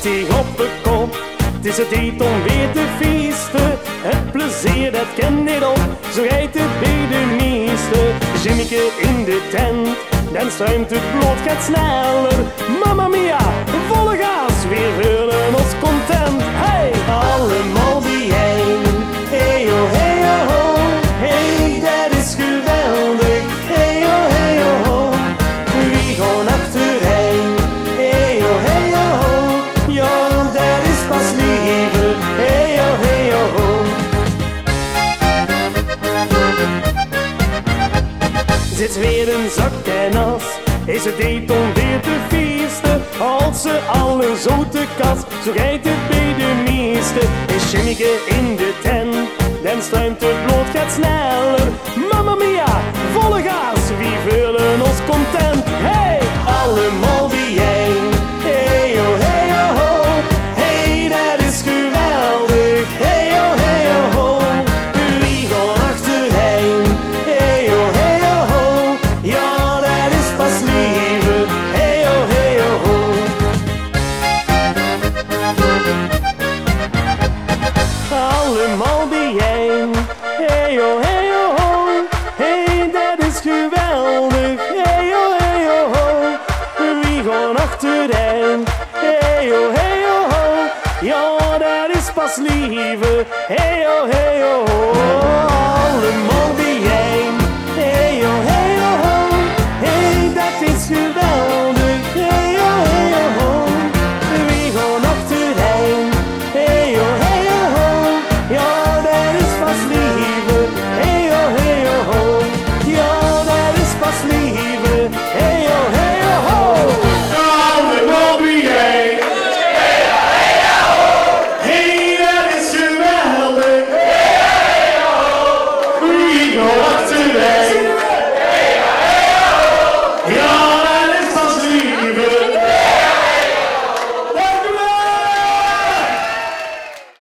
hij op de kop. Het is het tijd om weer te feesten. Het plezier dat ken niet op, zo rijdt het bij de meeste. Jimmyke in de tent, dan struimt het bloed gaat sneller. Mamma mia, volle gas, we willen ons content. Hey, allemaal bijeen. Hey oh, hey oh, oh. Hey, dat is geweldig. Hey oh, hey oh, oh. Wie gaan achterheen? Hey oh, hey oh, oh. Ja, dat is pas liefde. Hey oh, hey oh, oh. Zit weer een zak en as, is het tijd om weer te feesten. Als ze alle zo te kast, zo rijdt het bij de meeste. Is Jimmyke in de tent, dan struimt het bloed gaat sneller. Mamma mia, volle gas, wie willen ons content. Hey, allemaal bijeen. Hey oh, hey oh, oh. Hey, dat is geweldig. Hey oh, hey oh, oh. Wie gaan achterheen? Hey oh, hey oh, oh. Ja, dat is pas liefde. Hey oh, hey oh, oh. Allemaal bijeen. Hey oh, hey oh, oh. Hey, dat is geweldig. Hey oh, hey oh, oh. Wie gaan achterheen? Hey oh, hey oh, oh. Ja, dat is pas liefde. Hey oh, hey